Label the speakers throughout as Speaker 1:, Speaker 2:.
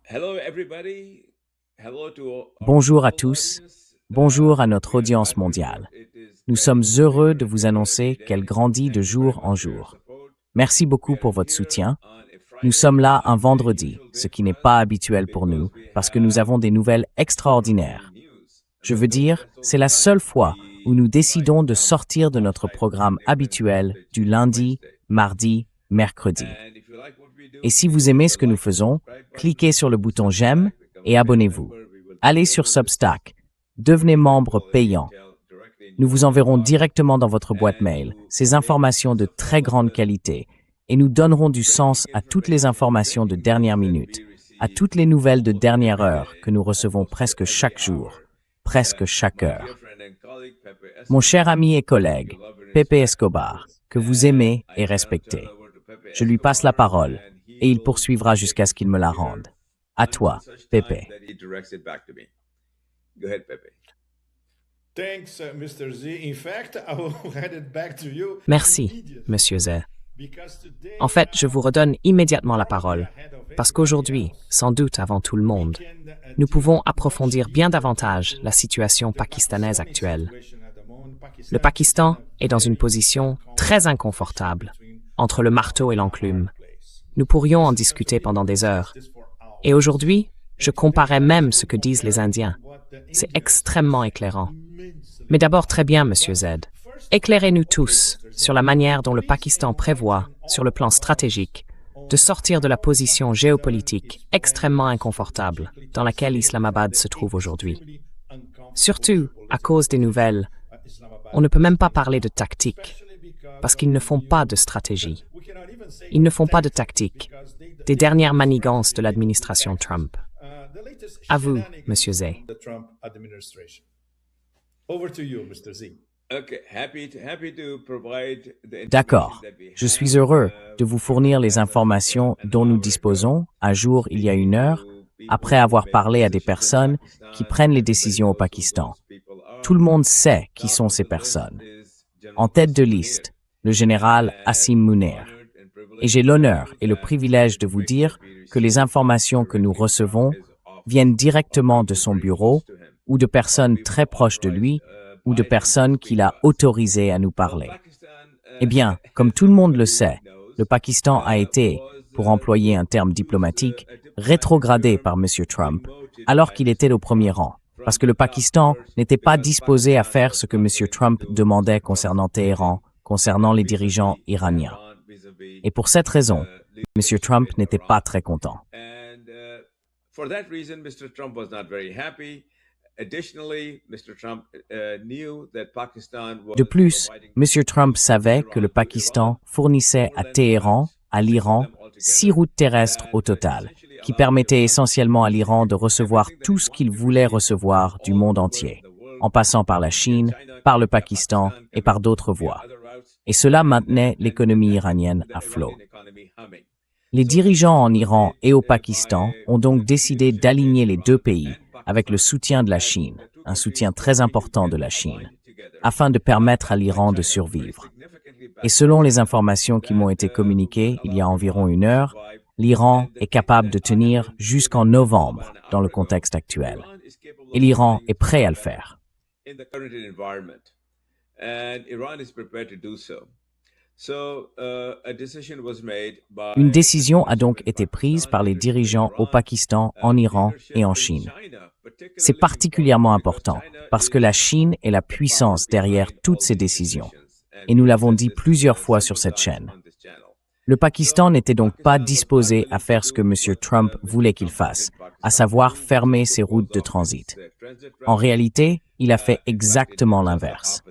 Speaker 1: Hello, everybody. Hello to our
Speaker 2: Bonjour à
Speaker 1: global
Speaker 2: tous,
Speaker 1: audience.
Speaker 2: bonjour à notre
Speaker 1: We are
Speaker 2: audience
Speaker 1: glad to report
Speaker 2: mondiale.
Speaker 1: it is
Speaker 2: Nous sommes
Speaker 1: getting
Speaker 2: heureux de
Speaker 1: bigger
Speaker 2: vous
Speaker 1: and bigger
Speaker 2: annoncer
Speaker 1: every
Speaker 2: qu'elle
Speaker 1: day.
Speaker 2: grandit de
Speaker 1: Thank you very
Speaker 2: jour en
Speaker 1: much for your
Speaker 2: jour.
Speaker 1: support.
Speaker 2: Merci
Speaker 1: We
Speaker 2: beaucoup
Speaker 1: are
Speaker 2: pour votre
Speaker 1: here
Speaker 2: soutien.
Speaker 1: on a
Speaker 2: Nous
Speaker 1: Friday,
Speaker 2: sommes là un
Speaker 1: not an
Speaker 2: vendredi,
Speaker 1: usual
Speaker 2: ce
Speaker 1: day
Speaker 2: qui
Speaker 1: for
Speaker 2: n'est
Speaker 1: us
Speaker 2: pas habituel pour nous,
Speaker 1: because we
Speaker 2: parce que nous
Speaker 1: have
Speaker 2: avons des nouvelles
Speaker 1: extraordinary
Speaker 2: extraordinaires.
Speaker 1: news.
Speaker 2: Je veux
Speaker 1: Don't
Speaker 2: dire,
Speaker 1: get us all
Speaker 2: c'est
Speaker 1: the
Speaker 2: la
Speaker 1: time.
Speaker 2: seule fois où
Speaker 1: We
Speaker 2: nous
Speaker 1: try to
Speaker 2: décidons de
Speaker 1: come
Speaker 2: sortir de
Speaker 1: on
Speaker 2: notre
Speaker 1: time,
Speaker 2: programme
Speaker 1: Monday, Wednesday,
Speaker 2: habituel
Speaker 1: Tuesday,
Speaker 2: du
Speaker 1: Tuesday,
Speaker 2: lundi,
Speaker 1: Wednesday.
Speaker 2: mardi, mercredi.
Speaker 1: And if you like what we
Speaker 2: Et
Speaker 1: do,
Speaker 2: si
Speaker 1: please
Speaker 2: vous
Speaker 1: hit
Speaker 2: aimez
Speaker 1: the
Speaker 2: ce que nous
Speaker 1: like and
Speaker 2: faisons,
Speaker 1: subscribe button.
Speaker 2: cliquez sur le bouton j'aime
Speaker 1: Subscribe, become
Speaker 2: et
Speaker 1: a paid
Speaker 2: abonnez-vous.
Speaker 1: member. We will
Speaker 2: Allez sur
Speaker 1: deliver this
Speaker 2: Substack, devenez membre
Speaker 1: quality
Speaker 2: payant.
Speaker 1: intel directly in
Speaker 2: Nous
Speaker 1: your
Speaker 2: vous enverrons
Speaker 1: inbox,
Speaker 2: directement dans votre boîte
Speaker 1: and
Speaker 2: mail
Speaker 1: to
Speaker 2: ces
Speaker 1: make
Speaker 2: informations
Speaker 1: sense
Speaker 2: de
Speaker 1: of
Speaker 2: très
Speaker 1: all of
Speaker 2: grande
Speaker 1: the
Speaker 2: qualité et nous donnerons du
Speaker 1: breaking
Speaker 2: sens à toutes les
Speaker 1: information,
Speaker 2: informations de
Speaker 1: breaking news
Speaker 2: dernière
Speaker 1: that
Speaker 2: minute,
Speaker 1: we
Speaker 2: à
Speaker 1: receive
Speaker 2: toutes les nouvelles de
Speaker 1: almost
Speaker 2: dernière
Speaker 1: every
Speaker 2: heure que
Speaker 1: day,
Speaker 2: nous recevons
Speaker 1: almost
Speaker 2: presque
Speaker 1: every
Speaker 2: chaque
Speaker 1: hour.
Speaker 2: jour, presque chaque
Speaker 1: My dear
Speaker 2: heure.
Speaker 1: friend and colleague Pepe
Speaker 2: Mon cher
Speaker 1: Escobar,
Speaker 2: ami et
Speaker 1: whom you
Speaker 2: collègue,
Speaker 1: love and
Speaker 2: Pepe
Speaker 1: respect,
Speaker 2: Escobar, que vous
Speaker 1: and
Speaker 2: aimez
Speaker 1: I
Speaker 2: et
Speaker 1: turn
Speaker 2: respectez.
Speaker 1: over to Pepe
Speaker 2: Je lui passe la
Speaker 1: Escobar,
Speaker 2: parole
Speaker 1: and he
Speaker 2: et il
Speaker 1: will
Speaker 2: poursuivra
Speaker 1: take
Speaker 2: jusqu'à
Speaker 1: it
Speaker 2: ce qu'il me
Speaker 1: from
Speaker 2: la
Speaker 1: here
Speaker 2: rende. À
Speaker 1: until
Speaker 2: toi,
Speaker 1: such time
Speaker 2: Pepe.
Speaker 1: that he directs it back to me. Go ahead, Pepe.
Speaker 3: Thanks, Mr. Z. In fact, I will hand it back to you
Speaker 4: Merci,
Speaker 3: immediately.
Speaker 4: Monsieur Z.
Speaker 3: Because today,
Speaker 4: En fait, je vous redonne immédiatement la
Speaker 3: probably
Speaker 4: parole,
Speaker 3: ahead of
Speaker 4: parce
Speaker 3: anybody
Speaker 4: qu'aujourd'hui,
Speaker 3: else,
Speaker 4: sans doute avant tout le
Speaker 3: we
Speaker 4: monde,
Speaker 3: can
Speaker 4: nous
Speaker 3: dig
Speaker 4: pouvons
Speaker 3: much
Speaker 4: approfondir bien
Speaker 3: deeper
Speaker 4: davantage
Speaker 3: into
Speaker 4: la situation
Speaker 3: the
Speaker 4: pakistanaise
Speaker 3: Pakistani
Speaker 4: actuelle.
Speaker 3: situation at the moment.
Speaker 4: Le
Speaker 3: Pakistan
Speaker 4: Pakistan est dans une position très inconfortable entre le marteau et l'enclume. Nous pourrions en discuter pendant des heures. Et aujourd'hui, je comparais même ce que disent les Indiens. C'est extrêmement éclairant. Mais d'abord, très bien, Monsieur Z. Éclairez-nous tous sur la manière dont le Pakistan prévoit, sur le plan stratégique, de sortir de la position géopolitique extrêmement inconfortable dans laquelle Islamabad se trouve aujourd'hui. Surtout à cause des nouvelles, on ne peut même pas parler de tactique, parce qu'ils ne font pas de stratégie. Ils ne font pas de tactique, des dernières manigances de l'administration Trump. À vous, Monsieur Z.
Speaker 3: The Trump administration. Over to you, Mr. Z.
Speaker 1: Okay, happy to provide the information
Speaker 2: D'accord.
Speaker 1: that we
Speaker 2: Je
Speaker 1: have,
Speaker 2: suis heureux de vous fournir les informations dont nous disposons à jour il y a une heure, après avoir parlé à des personnes qui prennent les décisions au Pakistan. Tout le monde sait qui sont ces personnes. En tête de liste, le général Asim Munir. Et j'ai l'honneur et le privilège de vous dire que les informations que nous recevons viennent directement de son bureau ou de personnes très proches de lui ou de personnes qu'il a autorisées à nous parler. Eh bien, comme tout le monde le sait, le Pakistan a été, pour employer un terme diplomatique, rétrogradé par M. Trump, alors qu'il était au premier rang, parce que le Pakistan n'était pas disposé à faire ce que M. Trump demandait concernant Téhéran, concernant les dirigeants iraniens. Et pour cette raison, M. Trump n'était pas très content.
Speaker 1: For that reason, Mr. Trump was not very happy. Additionally, Mr. Trump knew that Pakistan was
Speaker 2: De plus, M. Trump savait que le Pakistan fournissait à Téhéran, à l'Iran, 6 routes terrestres au total, qui permettaient essentiellement à l'Iran de recevoir tout ce qu'il voulait recevoir du monde entier, en passant par la Chine, par le Pakistan et par d'autres voies. Et cela maintenait l'économie iranienne à flot. Les dirigeants en Iran et au Pakistan ont donc décidé d'aligner les deux pays avec le soutien de la Chine, un soutien très important de la Chine, afin de permettre à l'Iran de survivre. Et selon les informations qui m'ont été communiquées il y a environ une heure, l'Iran est capable de tenir jusqu'en novembre dans le contexte actuel. Et l'Iran est prêt à le faire. Une décision a donc été prise par les dirigeants au Pakistan, en Iran et en Chine. C'est particulièrement important parce que la Chine est la puissance derrière toutes ces décisions. Et nous l'avons dit plusieurs fois sur cette chaîne. Le Pakistan n'était donc pas disposé à faire ce que M. Trump voulait qu'il fasse, à savoir fermer ses routes de transit. En réalité, il a fait exactement l'inverse.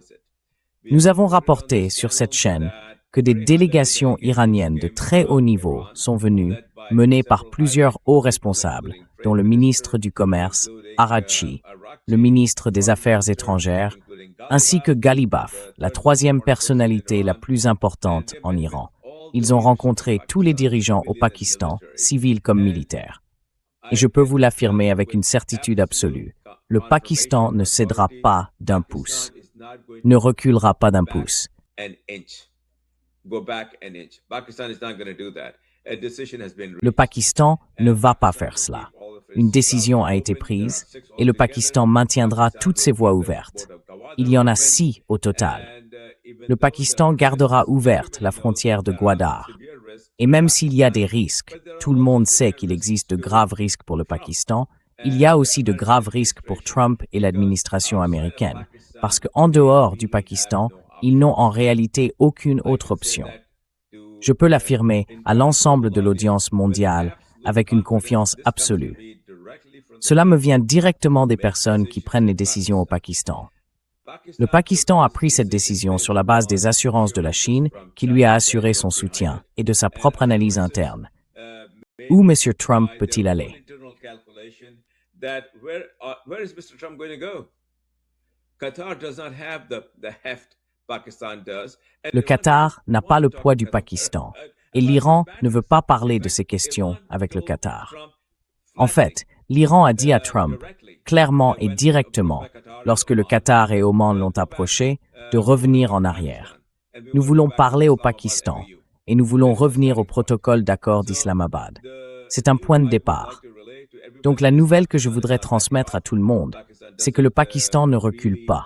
Speaker 2: Nous avons rapporté sur cette chaîne que des délégations iraniennes de très haut niveau sont venues, menées par plusieurs hauts responsables, dont le ministre du Commerce, Araghchi, le ministre des Affaires étrangères, ainsi que Ghalibaf, la troisième personnalité la plus importante en Iran. Ils ont rencontré tous les dirigeants au Pakistan, civils comme militaires. Et je peux vous l'affirmer avec une certitude absolue, le Pakistan ne cédera pas d'un pouce, ne reculera pas d'un pouce. Le Pakistan ne va pas faire cela. Une décision a été prise et le Pakistan maintiendra toutes ses voies ouvertes. Il y en a 6 au total. Le Pakistan gardera ouverte la frontière de Gwadar. Et même s'il y a des risques, tout le monde sait qu'il existe de graves risques pour le Pakistan, il y a aussi de graves risques pour Trump et l'administration américaine, parce qu'en dehors du Pakistan, ils n'ont en réalité aucune autre option. Je peux l'affirmer à l'ensemble de l'audience mondiale avec une confiance absolue. Cela me vient directement des personnes qui prennent les décisions au Pakistan. Le Pakistan a pris cette décision sur la base des assurances de la Chine qui lui a assuré son soutien et de sa propre analyse interne. Où M. Trump peut-il aller? Le Qatar n'a pas le poids du Pakistan et l'Iran ne veut pas parler de ces questions avec le Qatar. En fait, l'Iran a dit à Trump, clairement et directement, lorsque le Qatar et Oman l'ont approché, de revenir en arrière. Nous voulons parler au Pakistan et nous voulons revenir au protocole d'accord d'Islamabad. C'est un point de départ. Donc la nouvelle que je voudrais transmettre à tout le monde, c'est que le Pakistan ne recule pas.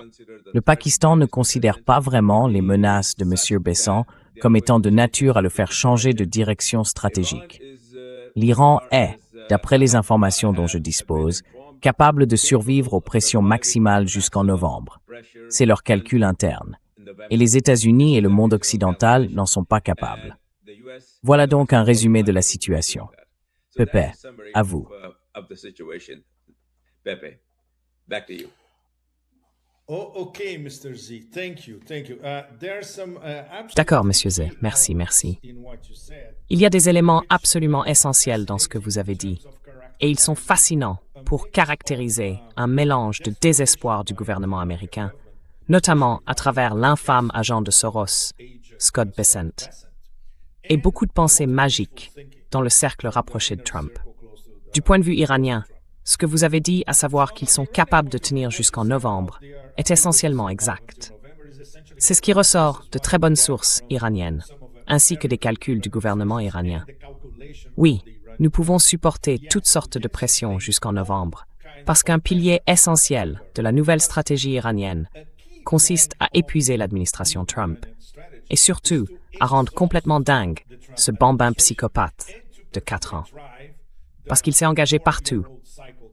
Speaker 2: Le Pakistan ne considère pas vraiment les menaces de M. Besant comme étant de nature à le faire changer de direction stratégique. L'Iran est, d'après les informations dont je dispose, capable de survivre aux pressions maximales jusqu'en novembre. C'est leur calcul interne. Et les États-Unis et le monde occidental n'en sont pas capables. Voilà donc un résumé de la situation. Pepe, à vous.
Speaker 4: D'accord, Monsieur Z. Merci, merci. Il y a des éléments absolument essentiels dans ce que vous avez dit, et ils sont fascinants pour caractériser un mélange de désespoir du gouvernement américain, notamment à travers l'infâme agent de Soros, Scott Bessent, et beaucoup de pensées magiques dans le cercle rapproché de Trump. Du point de vue iranien, ce que vous avez dit, à savoir qu'ils sont capables de tenir jusqu'en novembre, est essentiellement exact. C'est ce qui ressort de très bonnes sources iraniennes, ainsi que des calculs du gouvernement iranien. Oui, nous pouvons supporter toutes sortes de pressions jusqu'en novembre, parce qu'un pilier essentiel de la nouvelle stratégie iranienne consiste à épuiser l'administration Trump, et surtout à rendre complètement dingue ce bambin psychopathe de 4 ans, parce qu'il s'est engagé partout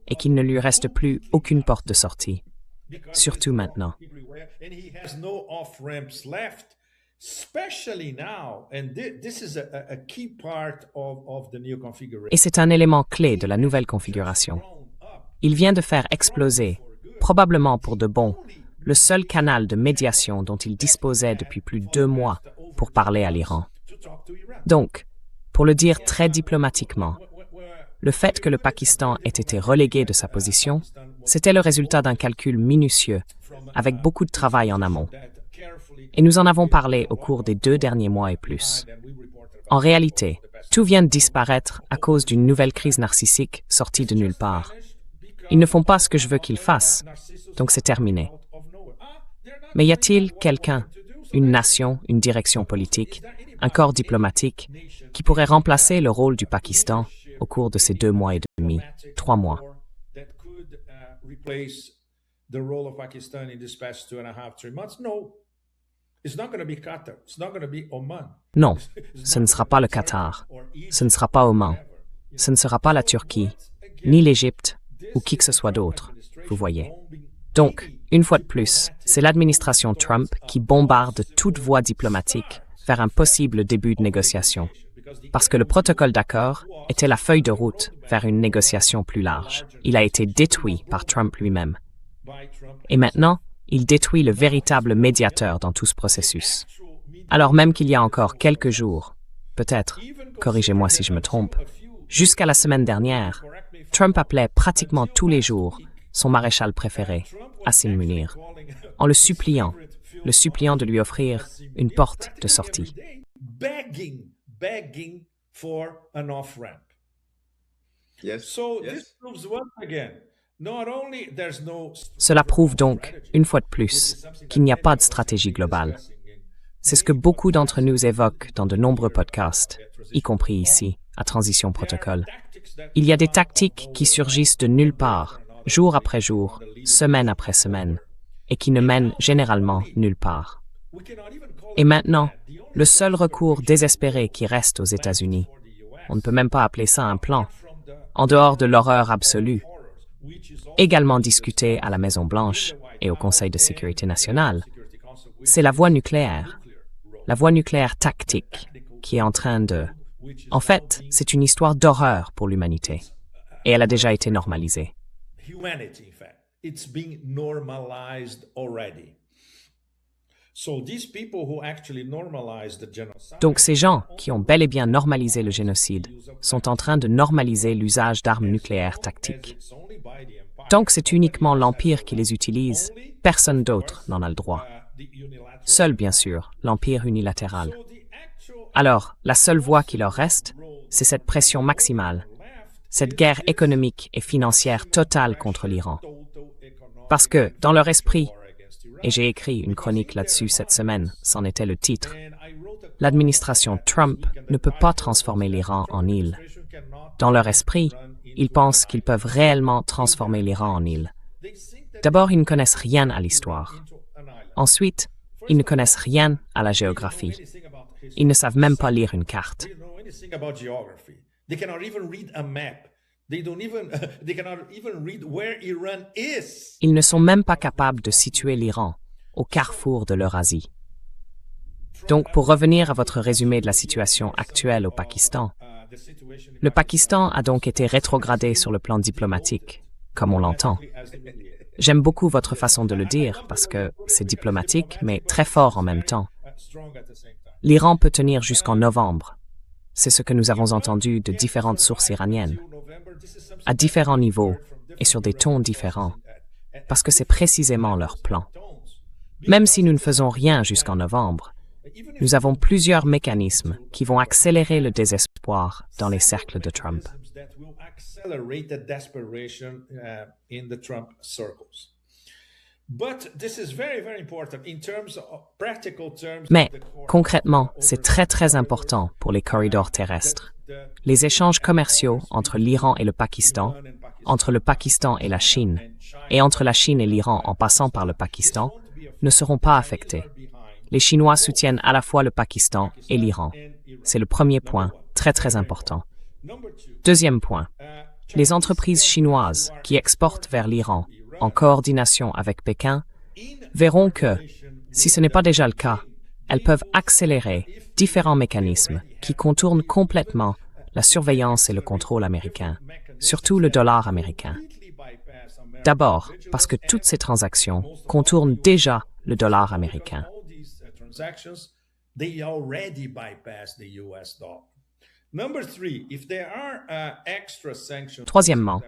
Speaker 4: et qu'il ne lui reste plus aucune porte de sortie, surtout maintenant. Et c'est un élément clé de la nouvelle configuration. Il vient de faire exploser, probablement pour de bon, le seul canal de médiation dont il disposait depuis plus de 2 mois pour parler à l'Iran. Donc, pour le dire très diplomatiquement, le fait que le Pakistan ait été relégué de sa position, c'était le résultat d'un calcul minutieux, avec beaucoup de travail en amont. Et nous en avons parlé au cours des 2 derniers mois et plus. En réalité, tout vient de disparaître à cause d'une nouvelle crise narcissique sortie de nulle part. Ils ne font pas ce que je veux qu'ils fassent, donc c'est terminé. Mais y a-t-il quelqu'un, une nation, une direction politique, un corps diplomatique, qui pourrait remplacer le rôle du Pakistan au cours de ces 2 mois et demi, 3 mois? Non, ce ne sera pas le Qatar, ce ne sera pas Oman, ce ne sera pas la Turquie, ni l'Égypte, ou qui que ce soit d'autre, vous voyez. Donc, une fois de plus, c'est l'administration Trump qui bombarde toute voie diplomatique vers un possible début de négociation, parce que le protocole d'accord était la feuille de route vers une négociation plus large. Il a été détruit par Trump lui-même. Et maintenant, il détruit le véritable médiateur dans tout ce processus. Alors même qu'il y a encore quelques jours, peut-être, corrigez-moi si je me trompe, jusqu'à la semaine dernière, Trump appelait pratiquement tous les jours son maréchal préféré, Asim Munir, en le suppliant de lui offrir une porte de sortie. Cela prouve donc, une fois de plus, qu'il n'y a pas de stratégie globale. C'est ce que beaucoup d'entre nous évoquent dans de nombreux podcasts, y compris ici, à Transition Protocol. Il y a des tactiques qui surgissent de nulle part, jour après jour, semaine après semaine, et qui ne mènent généralement nulle part. Et maintenant, le seul recours désespéré qui reste aux États-Unis, on ne peut même pas appeler ça un plan, en dehors de l'horreur absolue, également discutée à la Maison-Blanche et au Conseil de sécurité nationale, c'est la voie nucléaire tactique, qui est en train de... En fait, c'est une histoire d'horreur pour l'humanité, et elle a déjà été normalisée.
Speaker 3: Humanity, in fact. It's being normalized already. So these people who actually normalize the genocide.
Speaker 4: Donc ces gens qui ont bel et bien normalisé le génocide sont en train de normaliser l'usage d'armes nucléaires tactiques. Tant que c'est uniquement l'Empire qui les utilise, personne d'autre n'en a le droit. Seul, bien sûr, l'Empire unilatéral. Alors, la seule voie qui leur reste, c'est cette pression maximale, cette guerre économique et financière totale contre l'Iran. Parce que, dans leur esprit, et j'ai écrit une chronique là-dessus cette semaine, c'en était le titre, l'administration Trump ne peut pas transformer l'Iran en île. Dans leur esprit, ils pensent qu'ils peuvent réellement transformer l'Iran en île. D'abord, ils ne connaissent rien à l'histoire. Ensuite, ils ne connaissent rien à la géographie. Ils ne savent même pas lire une carte.
Speaker 3: They cannot even read a map. They cannot even read where Iran is.
Speaker 4: Ils ne sont même pas capables de situer l'Iran au carrefour de l'Eurasie. Donc, pour revenir à votre résumé de la situation actuelle au Pakistan, le Pakistan a donc été rétrogradé sur le plan diplomatique, comme on l'entend. J'aime beaucoup votre façon de le dire parce que c'est diplomatique, mais très fort en même temps. L'Iran peut tenir jusqu'en novembre. C'est ce que nous avons entendu de différentes sources iraniennes, à différents niveaux et sur des tons différents, parce que c'est précisément leur plan. Même si nous ne faisons rien jusqu'en novembre, nous avons plusieurs mécanismes qui vont accélérer le désespoir dans les cercles de Trump. Mais, concrètement, c'est très important pour les corridors terrestres. Les échanges commerciaux entre l'Iran et le Pakistan, entre le Pakistan et la Chine, et entre la Chine et l'Iran en passant par le Pakistan, ne seront pas affectés. Les Chinois soutiennent à la fois le Pakistan et l'Iran. C'est le premier point, très important. Deuxième point, les entreprises chinoises qui exportent vers l'Iran en coordination avec Pékin, verront que, si ce n'est pas déjà le cas, elles peuvent accélérer différents mécanismes qui contournent complètement la surveillance et le contrôle américain, surtout le dollar américain. D'abord, parce que toutes ces transactions contournent déjà le dollar américain. Troisièmement,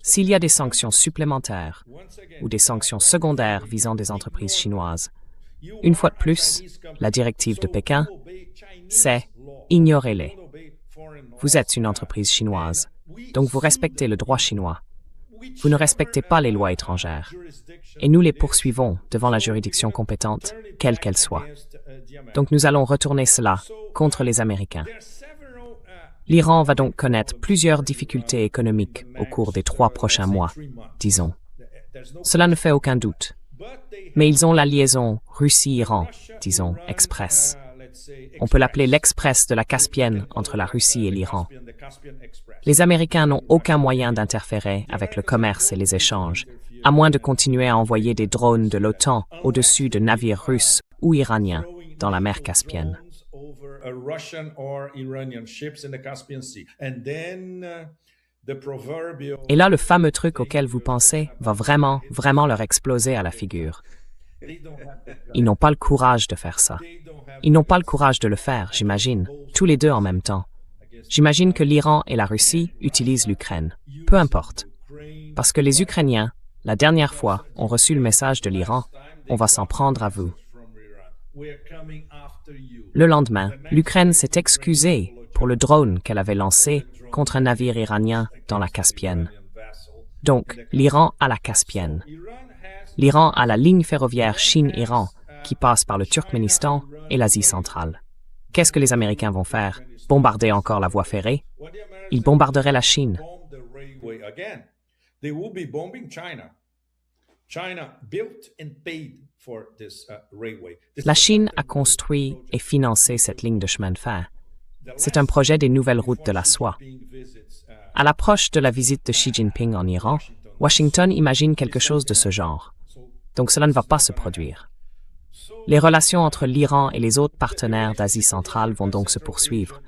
Speaker 4: s'il y a des sanctions supplémentaires ou des sanctions secondaires visant des entreprises chinoises, une fois de plus, la directive de Pékin, c'est « ignorez-les ». Vous êtes une entreprise chinoise, donc vous respectez le droit chinois. Vous ne respectez pas les lois étrangères. Et nous les poursuivons devant la juridiction compétente, quelle qu'elle soit. Donc nous allons retourner cela contre les Américains. L'Iran va donc connaître plusieurs difficultés économiques au cours des 3 prochains mois, disons. Cela ne fait aucun doute. Mais ils ont la liaison Russie-Iran, disons, express. On peut l'appeler l'express de la Caspienne entre la Russie et l'Iran. Les Américains n'ont aucun moyen d'interférer avec le commerce et les échanges, à moins de continuer à envoyer des drones de l'OTAN au-dessus de navires russes ou iraniens dans la mer Caspienne. Et là, le fameux truc auquel vous pensez va vraiment leur exploser à la figure. Ils n'ont pas le courage de faire ça. Ils n'ont pas le courage de le faire, j'imagine, tous les deux en même temps. J'imagine que l'Iran et la Russie utilisent l'Ukraine. Peu importe. Parce que les Ukrainiens, la dernière fois, ont reçu le message de l'Iran, on va s'en prendre à vous. Le lendemain, l'Ukraine s'est excusée pour le drone qu'elle avait lancé contre un navire iranien dans la Caspienne. Donc, l'Iran a la Caspienne. L'Iran a la ligne ferroviaire Chine-Iran qui passe par le Turkménistan et l'Asie centrale. Qu'est-ce que les Américains vont faire? Bombarder encore la voie ferrée? Ils bombarderaient la Chine. La Chine a construit et financé cette ligne de chemin de fer. C'est un projet des nouvelles routes de la soie. À l'approche de la visite de Xi Jinping en Iran, Washington imagine quelque chose de ce genre. Donc cela ne va pas se produire. Les relations entre l'Iran et les autres partenaires d'Asie centrale vont donc se poursuivre.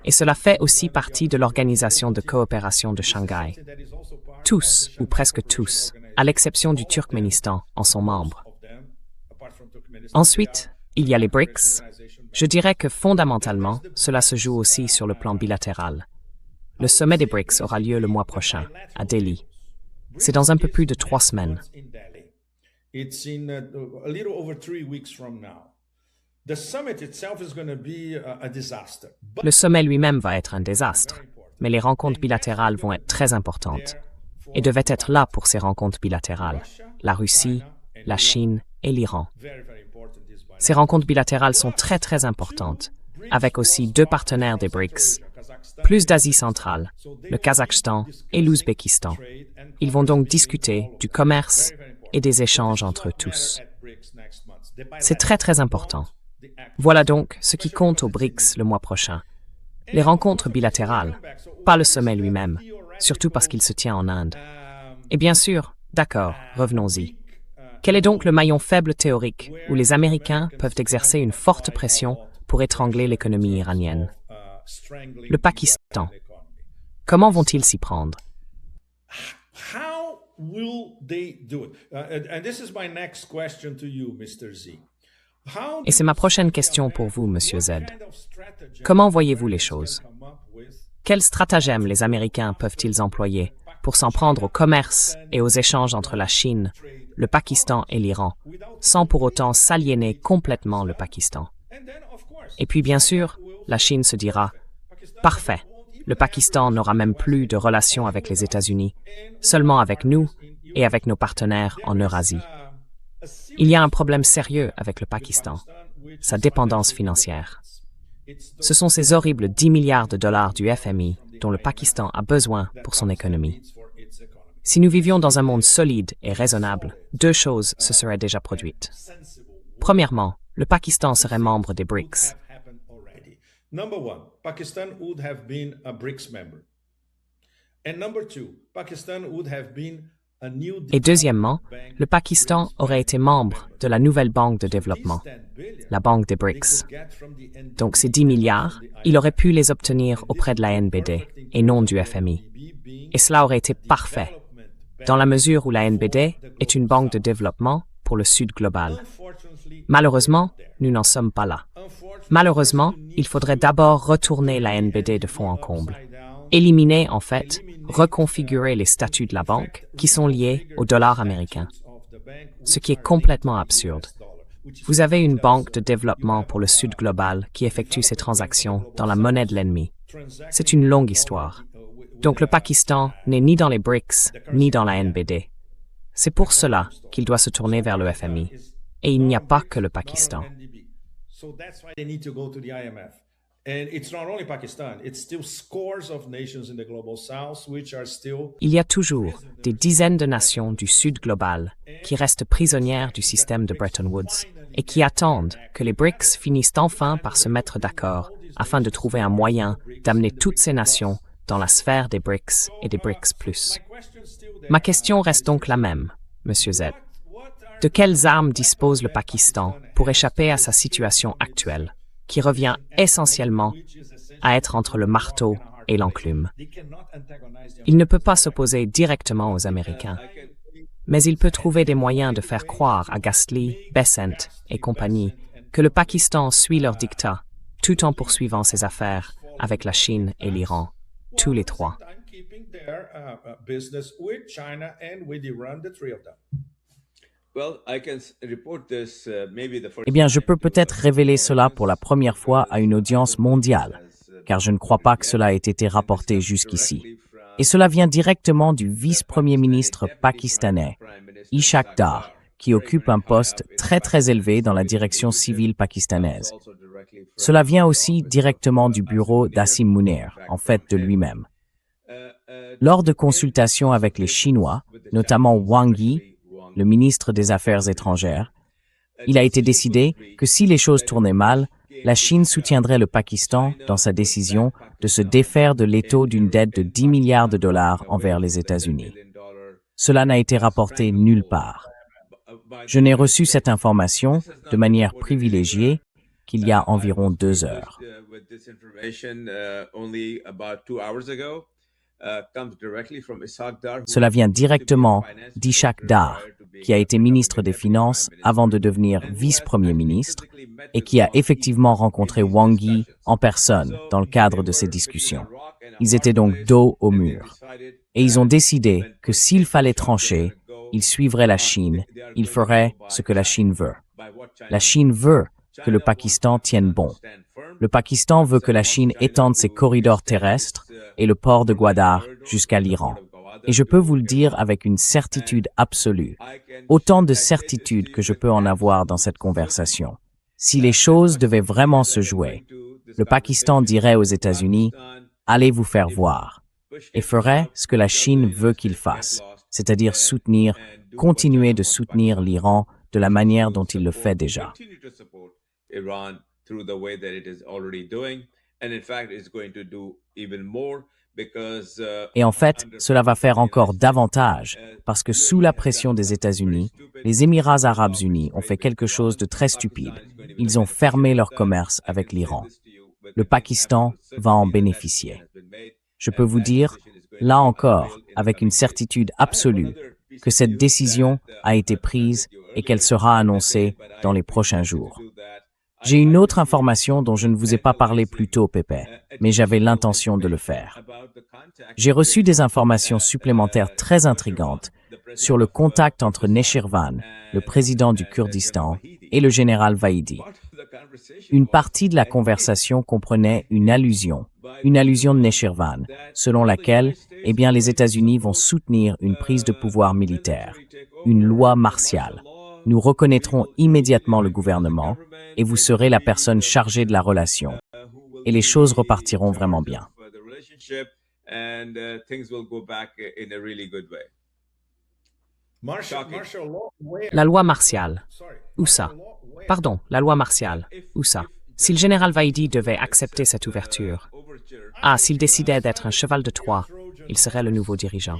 Speaker 4: Et cela fait aussi partie de l'Organisation de coopération de Shanghai. Tous, ou presque tous, à l'exception du Turkménistan, en sont membres. Ensuite, il y a les BRICS. Je dirais que fondamentalement, cela se joue aussi sur le plan bilatéral. Le sommet des BRICS aura lieu le mois prochain, à Delhi. C'est dans un peu plus de 3 semaines.
Speaker 3: It's in a little over 3 weeks from now. The summit itself is going to be a disaster.
Speaker 4: Le sommet lui-même va être un désastre, mais les rencontres bilatérales vont être très importantes et devaient être là pour ces rencontres bilatérales, la Russie, la Chine et l'Iran. Ces rencontres bilatérales sont très très importantes, avec aussi 2 partenaires des BRICS, plus d'Asie centrale, le Kazakhstan et l'Ouzbékistan. Ils vont donc discuter du commerce et des échanges entre tous. C'est très très important. Voilà donc ce qui compte aux BRICS le mois prochain. Les rencontres bilatérales, pas le sommet lui-même, surtout parce qu'il se tient en Inde. Et bien sûr, d'accord, revenons-y. Quel est donc le maillon faible théorique où les Américains peuvent exercer une forte pression pour étrangler l'économie iranienne? Le Pakistan. Comment vont-ils s'y prendre?
Speaker 3: How will they do it? And this is my next question to you, Mr. Z.
Speaker 4: Et c'est ma prochaine question pour vous, Monsieur Z. Comment voyez-vous les choses? Quels stratagèmes les Américains peuvent-ils employer pour s'en prendre au commerce et aux échanges entre la Chine, le Pakistan et l'Iran, sans pour autant s'aliéner complètement le Pakistan? Et puis, bien sûr, la Chine se dira « Parfait, le Pakistan n'aura même plus de relations avec les États-Unis, seulement avec nous et avec nos partenaires en Eurasie. » Il y a un problème sérieux avec le Pakistan, sa dépendance financière. Ce sont ces horribles 10 milliards de dollars du FMI dont le Pakistan a besoin pour son économie. Si nous vivions dans un monde solide et raisonnable, 2 choses se seraient déjà produites. Premièrement, le Pakistan serait membre des BRICS.
Speaker 3: Number 1, Pakistan would have been a BRICS member. And number 2, Pakistan would have been a new
Speaker 4: Et deuxièmement, le Pakistan aurait été membre de la nouvelle banque de développement, la banque des BRICS. Donc ces 10 milliards, il aurait pu les obtenir auprès de la NBD et non du FMI. Et cela aurait été parfait, dans la mesure où la NBD est une banque de développement pour le Sud global. Malheureusement, nous n'en sommes pas là. Malheureusement, il faudrait d'abord retourner la NBD de fond en comble. Éliminer, en fait, reconfigurer les statuts de la banque qui sont liés au dollar américain. Ce qui est complètement absurde. Vous avez une banque de développement pour le Sud global qui effectue ses transactions dans la monnaie de l'ennemi. C'est une longue histoire. Donc le Pakistan n'est ni dans les BRICS, ni dans la NBD. C'est pour cela qu'il doit se tourner vers le FMI. Et il n'y a pas que le Pakistan. Il y a toujours des dizaines de nations du Sud global qui restent prisonnières du système de Bretton Woods et qui attendent que les BRICS finissent enfin par se mettre d'accord afin de trouver un moyen d'amener toutes ces nations dans la sphère des BRICS et des BRICS+. Ma question reste donc la même, Monsieur Z. De quelles armes dispose le Pakistan pour échapper à sa situation actuelle, qui revient essentiellement à être entre le marteau et l'enclume? Il ne peut pas s'opposer directement aux Américains, mais il peut trouver des moyens de faire croire à Gasly, Bessent et compagnie que le Pakistan suit leur dictat, tout en poursuivant ses affaires avec la Chine et l'Iran, tous les trois.
Speaker 2: Eh bien, je peux peut-être révéler cela pour la première fois à une audience mondiale, car je ne crois pas que cela ait été rapporté jusqu'ici. Et cela vient directement du vice-premier ministre pakistanais, Ishaq Dar, qui occupe un poste très très élevé dans la direction civile pakistanaise. Cela vient aussi directement du bureau d'Asim Munir, en fait de lui-même. Lors de consultations avec les Chinois, notamment Wang Yi, le ministre des Affaires étrangères, il a été décidé que si les choses tournaient mal, la Chine soutiendrait le Pakistan dans sa décision de se défaire de l'étau d'une dette de 10 milliards de dollars envers les États-Unis. Cela n'a été rapporté nulle part. Je n'ai reçu cette information de manière privilégiée qu'il y a environ 2 heures. Cela vient directement d'Ishaq Dar, qui a été ministre des Finances avant de devenir vice-premier ministre et qui a effectivement rencontré Wang Yi en personne dans le cadre de ces discussions. Ils étaient donc dos au mur. Et ils ont décidé que s'il fallait trancher, ils suivraient la Chine, ils feraient ce que la Chine veut. La Chine veut que le Pakistan tienne bon. Le Pakistan veut que la Chine étende ses corridors terrestres et le port de Gwadar jusqu'à l'Iran. Et je peux vous le dire avec une certitude absolue, autant de certitude que je peux en avoir dans cette conversation. Si les choses devaient vraiment se jouer, le Pakistan dirait aux États-Unis « Allez vous faire voir » et ferait ce que la Chine veut qu'il fasse, c'est-à-dire continuer de soutenir l'Iran de la manière dont il le fait déjà. Et en fait, cela va faire encore davantage, parce que sous la pression des États-Unis, les Émirats arabes unis ont fait quelque chose de très stupide. Ils ont fermé leur commerce avec l'Iran. Le Pakistan va en bénéficier. Je peux vous dire, là encore, avec une certitude absolue, que cette décision a été prise et qu'elle sera annoncée dans les prochains jours. J'ai une autre information dont je ne vous ai pas parlé plus tôt, Pépé, mais j'avais l'intention de le faire. J'ai reçu des informations supplémentaires très intrigantes sur le contact entre Neshirvan, le président du Kurdistan, et le général Vahidi. Une partie de la conversation comprenait une allusion de Neshirvan, selon laquelle, les États-Unis vont soutenir une prise de pouvoir militaire, une loi martiale. Nous reconnaîtrons immédiatement le gouvernement et vous serez la personne chargée de la relation. Et les choses repartiront vraiment bien.
Speaker 4: La loi martiale. Où ça? Pardon, la loi martiale. Où ça? Si le général Vahidi devait accepter cette ouverture, s'il décidait d'être un cheval de Troie, il serait le nouveau dirigeant.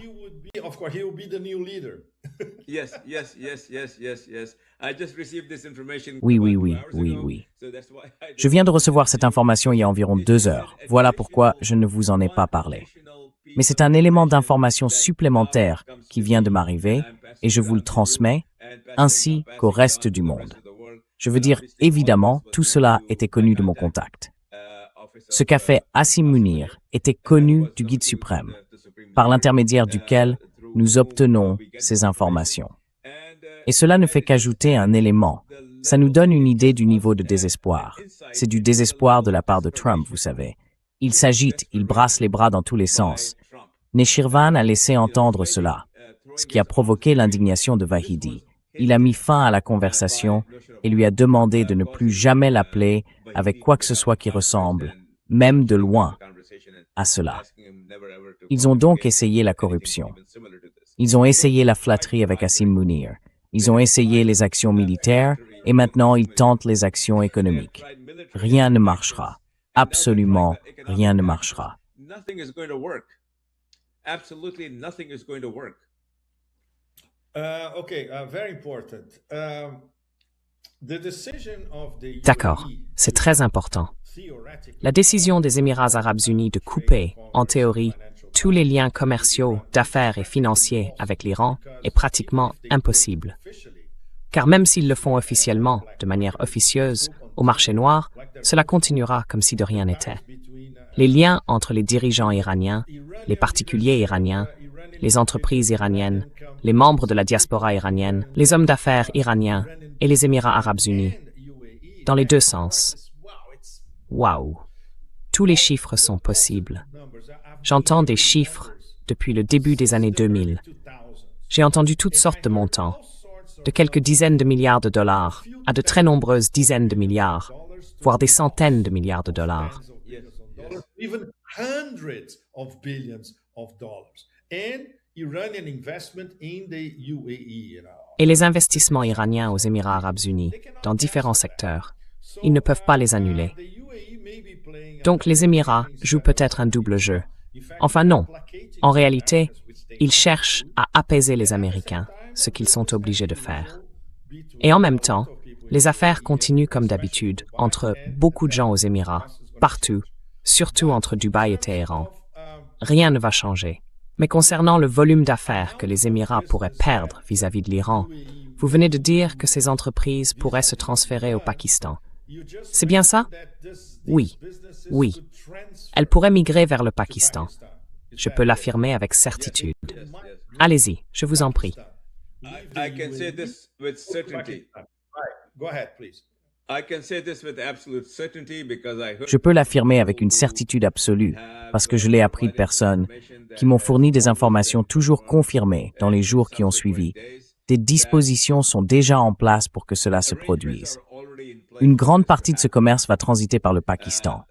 Speaker 2: Oui. Je viens de recevoir cette information il y a environ 2 heures. Voilà pourquoi je ne vous en ai pas parlé. Mais c'est un élément d'information supplémentaire qui vient de m'arriver et je vous le transmets, ainsi qu'au reste du monde. Je veux dire, évidemment, tout cela était connu de mon contact. Ce qu'a fait Asim Munir était connu du guide suprême, par l'intermédiaire duquel nous obtenons ces informations. Et cela ne fait qu'ajouter un élément. Ça nous donne une idée du niveau de désespoir. C'est du désespoir de la part de Trump, vous savez. Il s'agite, il brasse les bras dans tous les sens. Neshirvan a laissé entendre cela, ce qui a provoqué l'indignation de Vahidi. Il a mis fin à la conversation et lui a demandé de ne plus jamais l'appeler avec quoi que ce soit qui ressemble, même de loin, à cela. Ils ont donc essayé la corruption. Ils ont essayé la flatterie avec Asim Munir. Ils ont essayé les actions militaires et maintenant ils tentent les actions économiques. Rien ne marchera. Absolument rien ne marchera.
Speaker 4: D'accord, c'est très important. La décision des Émirats arabes unis de couper, en théorie, tous les liens commerciaux, d'affaires et financiers avec l'Iran est pratiquement impossible. Car même s'ils le font officiellement, de manière officieuse, au marché noir, cela continuera comme si de rien n'était. Les liens entre les dirigeants iraniens, les particuliers iraniens, les entreprises iraniennes, les membres de la diaspora iranienne, les hommes d'affaires iraniens et les Émirats arabes unis, dans les deux sens. Waouh! Tous les chiffres sont possibles. J'entends des chiffres depuis le début des années 2000. J'ai entendu toutes sortes de montants, de quelques dizaines de milliards de dollars à de très nombreuses dizaines de milliards, voire des centaines de milliards de dollars.
Speaker 3: Even hundreds of billions of dollars. And Iranian investment in the UAE.
Speaker 4: Et les investissements iraniens aux Émirats arabes unis, dans différents secteurs, ils ne peuvent pas les annuler. Donc les Émirats jouent peut-être un double jeu. Enfin non. En réalité, ils cherchent à apaiser les Américains, ce qu'ils sont obligés de faire. Et en même temps, les affaires continuent comme d'habitude entre beaucoup de gens aux Émirats, partout, surtout entre Dubaï et Téhéran. Rien ne va changer. Mais concernant le volume d'affaires que les Émirats pourraient perdre vis-à-vis de l'Iran, vous venez de dire que ces entreprises pourraient se transférer au Pakistan. C'est bien ça? Oui. Oui. Elles pourraient migrer vers le Pakistan. Je peux l'affirmer avec certitude. Allez-y, je vous en prie.
Speaker 1: I can say this with certainty.
Speaker 3: Go ahead, please.
Speaker 1: I can say this with absolute certainty because I heard
Speaker 2: Je peux l'affirmer avec une certitude absolue, parce que je l'ai appris de personnes qui m'ont fourni des informations toujours confirmées dans les jours qui ont suivi. Des dispositions sont déjà en place pour que cela se produise. Une grande partie de ce commerce va transiter par le Pakistan.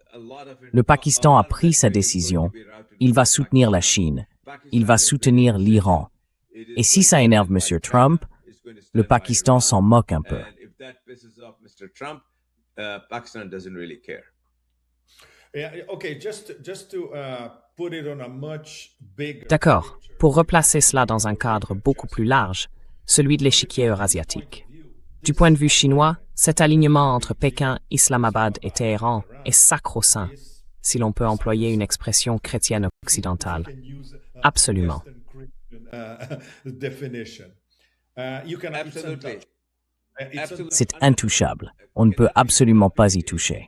Speaker 2: Le Pakistan a pris sa décision. Il va soutenir la Chine. Il va soutenir l'Iran. Et si ça énerve M. Trump, le Pakistan s'en moque un peu.
Speaker 1: Pakistan doesn't really care.
Speaker 3: Okay, just to put it on a much bigger.
Speaker 4: D'accord. Pour replacer cela dans un cadre beaucoup plus large, celui de l'échiquier eurasiatique. Du point de vue chinois, cet alignement entre Pékin, Islamabad et Téhéran est sacro-saint, si l'on peut employer une expression chrétienne occidentale. Absolument.
Speaker 1: Absolutely.
Speaker 2: C'est intouchable. On ne peut absolument pas y toucher.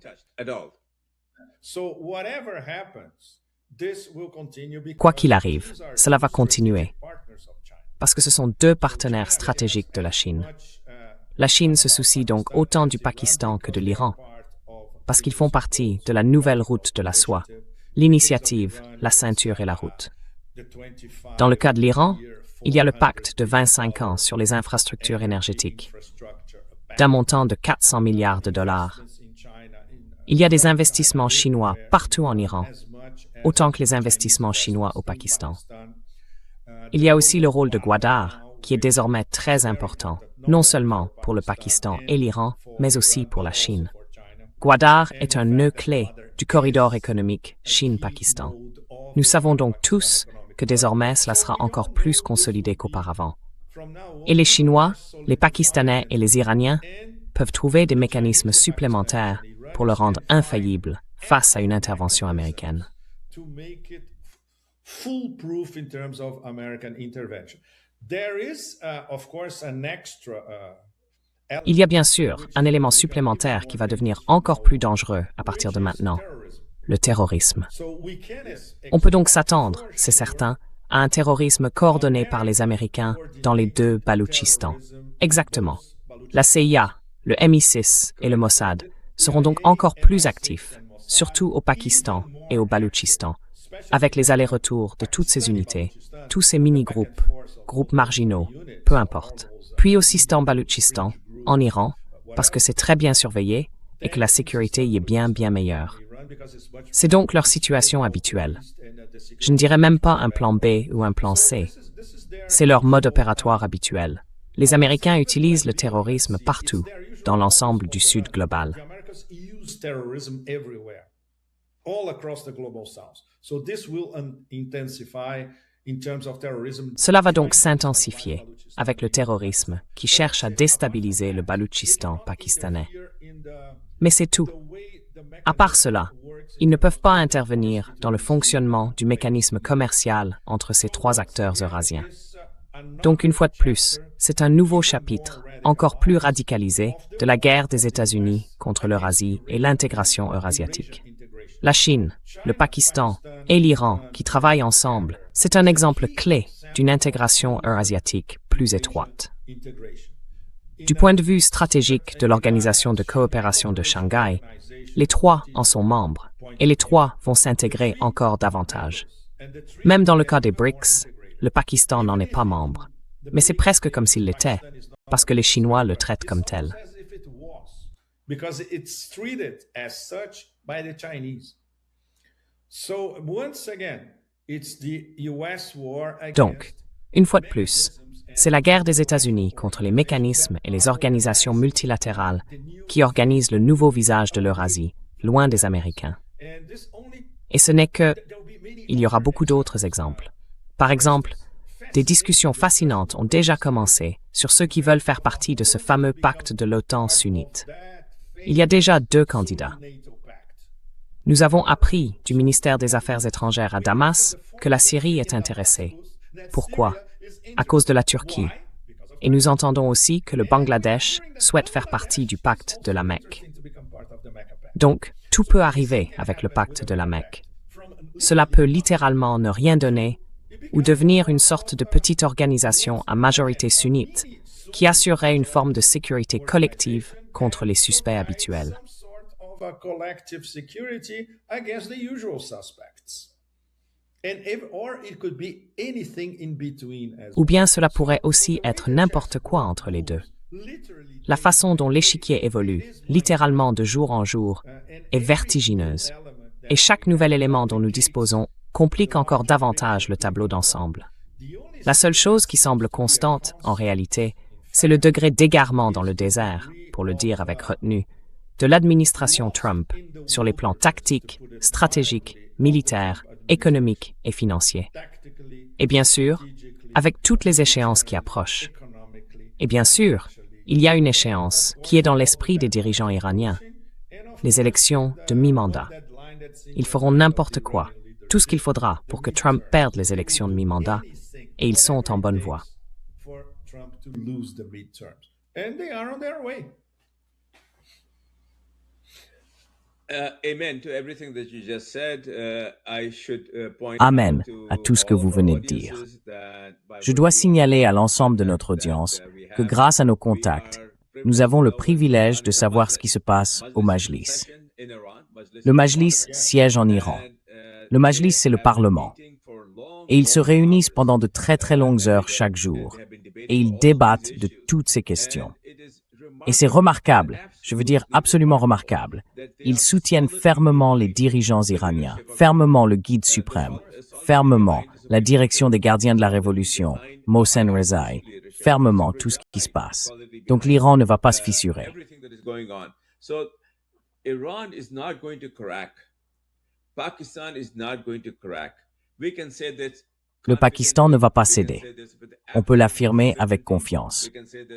Speaker 4: Quoi qu'il arrive, cela va continuer, parce que ce sont deux partenaires stratégiques de la Chine. La Chine se soucie donc autant du Pakistan que de l'Iran, parce qu'ils font partie de la nouvelle route de la soie, l'initiative, la ceinture et la route. Dans le cas de l'Iran, il y a le pacte de 25 ans sur les infrastructures énergétiques, d'un montant de 400 milliards de dollars. Il y a des investissements chinois partout en Iran, autant que les investissements chinois au Pakistan. Il y a aussi le rôle de Gwadar, qui est désormais très important, non seulement pour le Pakistan et l'Iran, mais aussi pour la Chine. Gwadar est un nœud clé du corridor économique Chine-Pakistan. Nous savons donc tous que désormais cela sera encore plus consolidé qu'auparavant. Et les Chinois, les Pakistanais et les Iraniens peuvent trouver des mécanismes supplémentaires pour le rendre infaillible face à une intervention américaine. Il y a bien sûr un élément supplémentaire qui va devenir encore plus dangereux à partir de maintenant, le terrorisme. On peut donc s'attendre, c'est certain, à un terrorisme coordonné par les Américains dans les deux Baloutchistan. Exactement. La CIA, le MI6 et le Mossad seront donc encore plus actifs, surtout au Pakistan et au Baloutchistan, avec les allers-retours de toutes ces unités, tous ces mini-groupes, groupes marginaux, peu importe. Puis au Sistan-Baloutchistan, en Iran, parce que c'est très bien surveillé et que la sécurité y est bien meilleure. C'est donc leur situation habituelle. Je ne dirais même pas un plan B ou un plan C. C'est leur mode opératoire habituel. Les Américains utilisent le terrorisme partout, dans l'ensemble du Sud global. Cela va donc s'intensifier avec le terrorisme qui cherche à déstabiliser le Baloutchistan pakistanais. Mais c'est tout. À part cela, ils ne peuvent pas intervenir dans le fonctionnement du mécanisme commercial entre ces trois acteurs eurasiens. Donc une fois de plus, c'est un nouveau chapitre, encore plus radicalisé, de la guerre des États-Unis contre l'Eurasie et l'intégration eurasiatique. La Chine, le Pakistan et l'Iran qui travaillent ensemble, c'est un exemple clé d'une intégration eurasiatique plus étroite. Du point de vue stratégique de l'Organisation de coopération de Shanghai, les trois en sont membres et les trois vont s'intégrer encore davantage. Même dans le cas des BRICS, le Pakistan n'en est pas membre, mais c'est presque comme s'il l'était, parce que les Chinois le traitent comme tel.
Speaker 3: because it's treated as such by the Chinese. So once again, it's the US war against.
Speaker 4: Donc, une fois de plus, c'est la guerre des États-Unis contre les mécanismes et les organisations multilatérales qui organisent le nouveau visage de l'Eurasie, loin des Américains. Et ce n'est que... Il y aura beaucoup d'autres exemples. Par exemple, des discussions fascinantes ont déjà commencé sur ceux qui veulent faire partie de ce fameux pacte de l'OTAN sunnite. Il y a déjà 2 candidats. Nous avons appris du ministère des Affaires étrangères à Damas que la Syrie est intéressée. Pourquoi? À cause de la Turquie. Et nous entendons aussi que le Bangladesh souhaite faire partie du pacte de la Mecque. Donc, tout peut arriver avec le pacte de la Mecque. Cela peut littéralement ne rien donner ou devenir une sorte de petite organisation à majorité sunnite qui assurerait une forme de sécurité collective contre les suspects habituels. Ou bien cela pourrait aussi être n'importe quoi entre les deux. La façon dont l'échiquier évolue, littéralement de jour en jour, est vertigineuse. Et chaque nouvel élément dont nous disposons complique encore davantage le tableau d'ensemble. La seule chose qui semble constante, en réalité, c'est le degré d'égarement dans le désert, pour le dire avec retenue, de l'administration Trump sur les plans tactiques, stratégiques, militaires, économiques et financiers. Et bien sûr, avec toutes les échéances qui approchent. Et bien sûr, il y a une échéance qui est dans l'esprit des dirigeants iraniens, les élections de mi-mandat. Ils feront n'importe quoi, tout ce qu'il faudra pour que Trump perde les élections de mi-mandat, et ils sont en bonne voie.
Speaker 2: Amen à tout ce que vous venez de dire. Je dois signaler à l'ensemble de notre audience que grâce à nos contacts, nous avons le privilège de savoir ce qui se passe au Majlis. Le Majlis siège en Iran. Le Majlis, c'est le Parlement. Et ils se réunissent pendant de très très longues heures chaque jour. Et ils débattent de toutes ces questions. Et c'est remarquable, je veux dire absolument remarquable. Ils soutiennent fermement les dirigeants iraniens, fermement le guide suprême, fermement la direction des gardiens de la révolution, Mohsen Rezaei, fermement tout ce qui se passe. Donc l'Iran ne va pas se fissurer.
Speaker 1: Iran is not going to crack. Pakistan is not going to crack. We can say that
Speaker 2: Le Pakistan ne va pas céder. On peut l'affirmer avec confiance.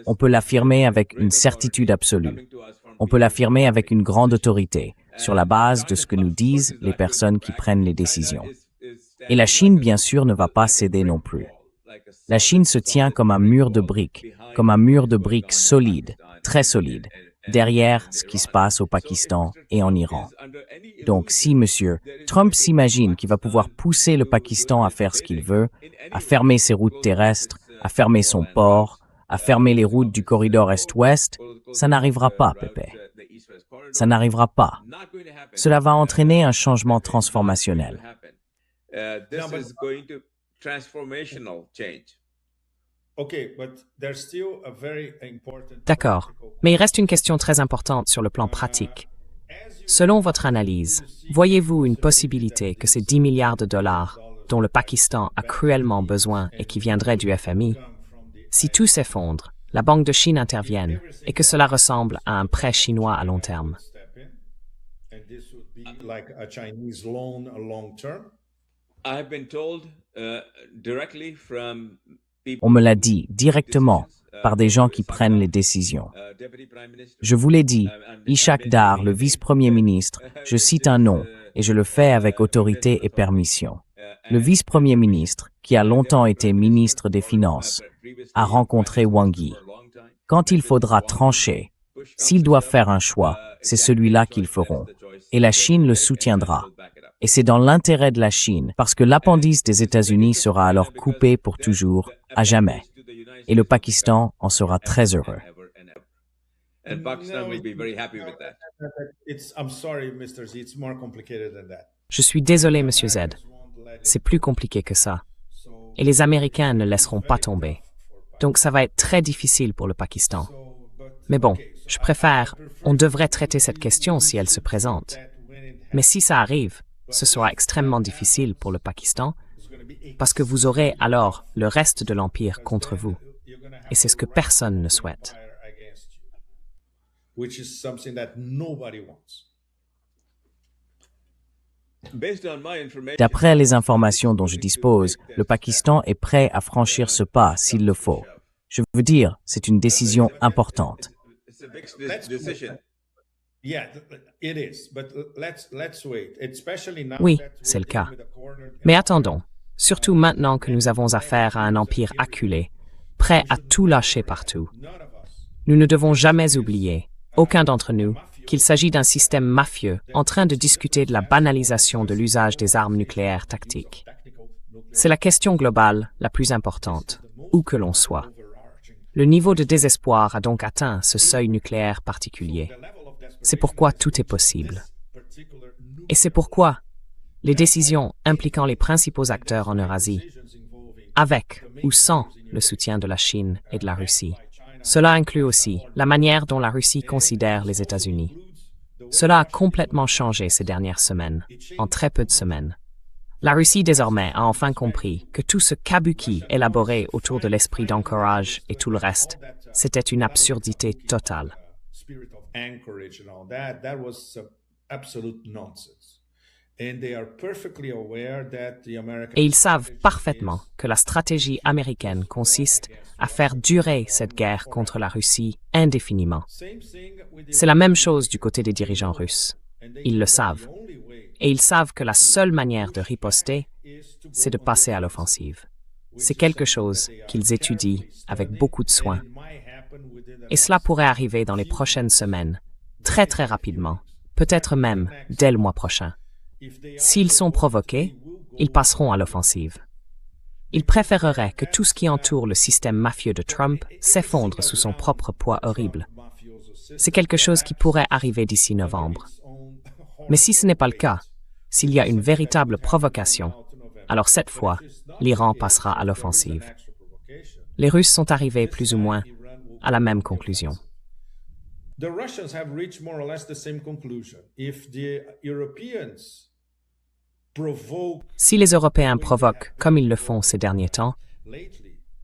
Speaker 2: On peut l'affirmer avec une certitude absolue. On peut l'affirmer avec une grande autorité, sur la base de ce que nous disent les personnes qui prennent les décisions. Et la Chine, bien sûr, ne va pas céder non plus. La Chine se tient comme un mur de briques solide, très solide, derrière ce qui se passe au Pakistan et en Iran. Donc si M. Trump s'imagine qu'il va pouvoir pousser le Pakistan à faire ce qu'il veut, à fermer ses routes terrestres, à fermer son port, à fermer les routes du corridor Est-Ouest, ça n'arrivera pas, Pépé. Ça n'arrivera pas. Cela va entraîner un changement transformationnel.
Speaker 4: D'accord, mais il reste une question très importante sur le plan pratique. Selon votre analyse, voyez-vous une possibilité que ces 10 milliards de dollars dont le Pakistan a cruellement besoin et qui viendraient du FMI, si tout s'effondre, la Banque de Chine intervienne et que cela ressemble à un prêt chinois à long terme?
Speaker 2: On me l'a dit directement par des gens qui prennent les décisions. Je vous l'ai dit, Ishaq Dar, le vice-premier ministre, je cite un nom et je le fais avec autorité et permission. Le vice-premier ministre, qui a longtemps été ministre des Finances, a rencontré Wang Yi. Quand il faudra trancher, s'ils doivent faire un choix, c'est celui-là qu'ils feront. Et la Chine le soutiendra. Et c'est dans l'intérêt de la Chine, parce que l'appendice des États-Unis sera alors coupé pour toujours, à jamais. Et le Pakistan en sera très heureux.
Speaker 4: Je suis désolé, Monsieur Z. C'est plus compliqué que ça. Et les Américains ne laisseront pas tomber. Donc ça va être très difficile pour le Pakistan. Mais bon, Je préfère, on devrait traiter cette question si elle se présente. Mais si ça arrive, ce sera extrêmement difficile pour le Pakistan, parce que vous aurez alors le reste de l'Empire contre vous. Et c'est ce que personne ne souhaite.
Speaker 2: D'après les informations dont je dispose, le Pakistan est prêt à franchir ce pas s'il le faut. Je veux dire, c'est une décision importante.
Speaker 4: Oui, c'est le cas. Mais attendons, surtout maintenant que nous avons affaire à un empire acculé, prêt à tout lâcher partout. Nous ne devons jamais oublier, aucun d'entre nous, qu'il s'agit d'un système mafieux en train de discuter de la banalisation de l'usage des armes nucléaires tactiques. C'est la question globale la plus importante, où que l'on soit. Le niveau de désespoir a donc atteint ce seuil nucléaire particulier. C'est pourquoi tout est possible. Et c'est pourquoi les décisions impliquant les principaux acteurs en Eurasie, avec ou sans le soutien de la Chine et de la Russie, cela inclut aussi la manière dont la Russie considère les États-Unis. Cela a complètement changé ces dernières semaines, en très peu de semaines. La Russie désormais a enfin compris que tout ce kabuki élaboré autour de l'esprit d'Anchorage et tout le reste, c'était une absurdité totale. Et ils savent parfaitement que la stratégie américaine consiste à faire durer cette guerre contre la Russie indéfiniment. C'est la même chose du côté des dirigeants russes. Ils le savent. Et ils savent que la seule manière de riposter, c'est de passer à l'offensive. C'est quelque chose qu'ils étudient avec beaucoup de soin. Et cela pourrait arriver dans les prochaines semaines, très très rapidement, peut-être même dès le mois prochain. S'ils sont provoqués, ils passeront à l'offensive. Ils préféreraient que tout ce qui entoure le système mafieux de Trump s'effondre sous son propre poids horrible. C'est quelque chose qui pourrait arriver d'ici novembre. Mais si ce n'est pas le cas, s'il y a une véritable provocation, alors cette fois, l'Iran passera à l'offensive. Les Russes sont arrivés plus ou moins à la même conclusion.
Speaker 3: The Russians have reached more or less the same conclusion. If the Europeans provoke,
Speaker 4: Si les Européens provoquent comme ils le font ces derniers temps,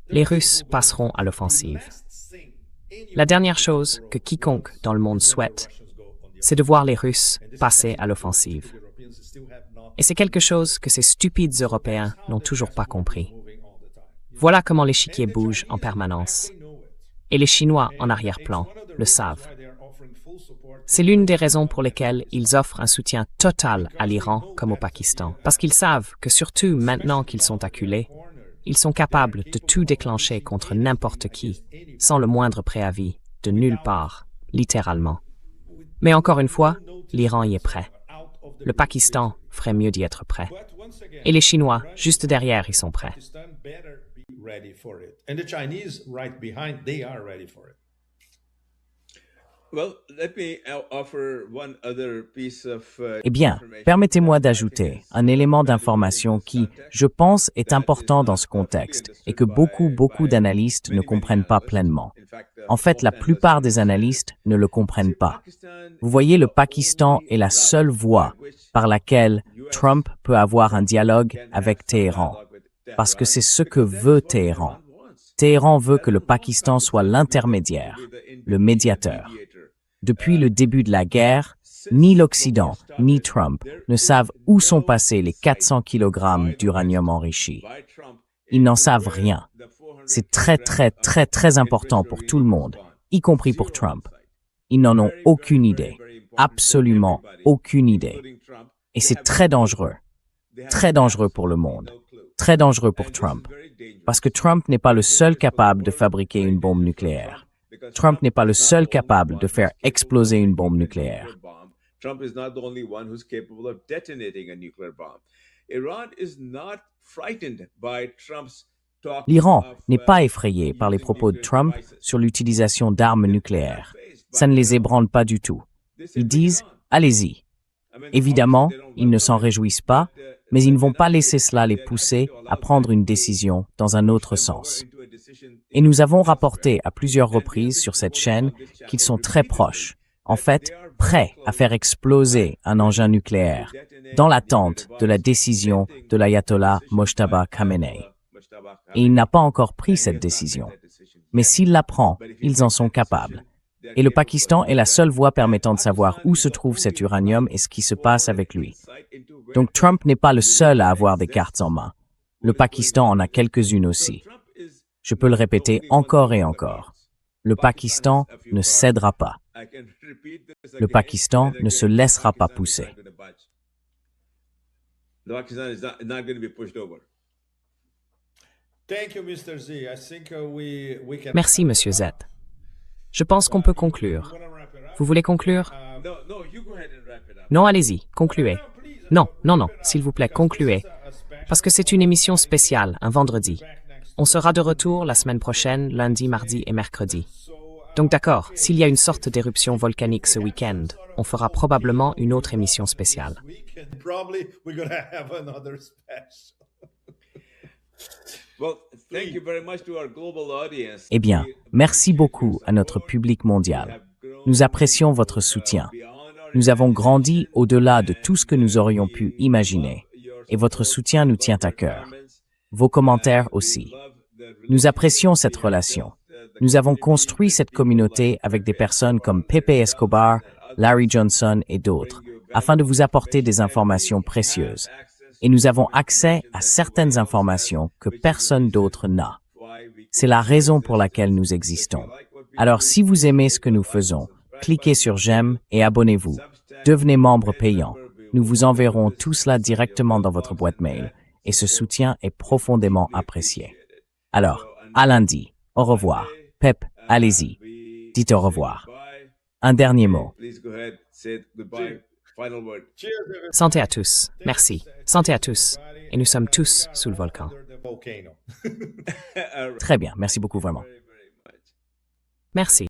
Speaker 4: les Russes passeront à l'offensive. La dernière chose que quiconque dans le monde souhaite, c'est de voir les Russes passer à l'offensive. Et c'est quelque chose que ces stupides Européens n'ont toujours pas compris. Voilà comment l'échiquier bouge en permanence. Et les Chinois en arrière-plan le savent. C'est l'une des raisons pour lesquelles ils offrent un soutien total à l'Iran comme au Pakistan. Parce qu'ils savent que surtout maintenant qu'ils sont acculés, ils sont capables de tout déclencher contre n'importe qui, sans le moindre préavis, de nulle part, littéralement. Mais encore une fois, l'Iran y est prêt. Le Pakistan ferait mieux d'y être prêt. Et les Chinois, juste derrière, y sont prêts.
Speaker 2: Eh bien, permettez-moi d'ajouter un élément d'information qui, je pense, est important dans ce contexte et que beaucoup d'analystes ne comprennent pas pleinement. En fait, la plupart des analystes ne le comprennent pas. Vous voyez, le Pakistan est la seule voie par laquelle Trump peut avoir un dialogue avec Téhéran, parce que c'est ce que veut Téhéran. Téhéran veut que le Pakistan soit l'intermédiaire, le médiateur. Depuis le début de la guerre, ni l'Occident, ni Trump ne savent où sont passés les 400 kg d'uranium enrichi. Ils n'en savent rien. C'est très important pour tout le monde, y compris pour Trump. Ils n'en ont aucune idée, absolument aucune idée. Et c'est très dangereux pour le monde, très dangereux pour Trump, parce que Trump n'est pas le seul capable de fabriquer une bombe nucléaire. Trump n'est pas le seul capable de faire exploser une bombe nucléaire.
Speaker 1: Trump is not the only one who's capable of detonating a nuclear bomb. Iran is not frightened by Trump's talk.
Speaker 2: L'Iran n'est pas effrayé par les propos de Trump sur l'utilisation d'armes nucléaires. Ça ne les ébranle pas du tout. Ils disent « allez-y ». Évidemment, ils ne s'en réjouissent pas, mais ils ne vont pas laisser cela les pousser à prendre une décision dans un autre sens. Et nous avons rapporté à plusieurs reprises sur cette chaîne qu'ils sont très proches, en fait, prêts à faire exploser un engin nucléaire, dans l'attente de la décision de l'ayatollah Mojtaba Khamenei. Et il n'a pas encore pris cette décision. Mais s'il la prend, ils en sont capables. Et le Pakistan est la seule voie permettant de savoir où se trouve cet uranium et ce qui se passe avec lui. Donc Trump n'est pas le seul à avoir des cartes en main. Le Pakistan en a quelques-unes aussi. Je peux le répéter encore et encore. Le Pakistan ne cédera pas. Le Pakistan ne se laissera pas pousser.
Speaker 4: Merci, Monsieur Z. Je pense qu'on peut conclure. Vous voulez conclure? Non, allez-y, concluez. Non, s'il vous plaît, concluez. Parce que c'est une émission spéciale, un vendredi. On sera de retour la semaine prochaine, lundi, mardi et mercredi. Donc d'accord, s'il y a une sorte d'éruption volcanique ce week-end, on fera probablement une autre émission spéciale.
Speaker 2: Eh bien, merci beaucoup à notre public mondial. Nous apprécions votre soutien. Nous avons grandi au-delà de tout ce que nous aurions pu imaginer. Et votre soutien nous tient à cœur. Vos commentaires aussi. Nous apprécions cette relation. Nous avons construit cette communauté avec des personnes comme Pepe Escobar, Larry Johnson et d'autres, afin de vous apporter des informations précieuses. Et nous avons accès à certaines informations que personne d'autre n'a. C'est la raison pour laquelle nous existons. Alors si vous aimez ce que nous faisons, cliquez sur j'aime et abonnez-vous. Devenez membre payant. Nous vous enverrons tout cela directement dans votre boîte mail et ce soutien est profondément apprécié. Alors, à lundi. Au revoir. Pep, allez-y. Dites au revoir. Un dernier mot.
Speaker 4: Santé à tous. Merci. Santé à tous. Et nous sommes tous sous le volcan.
Speaker 2: Très bien. Merci beaucoup vraiment.
Speaker 4: Merci.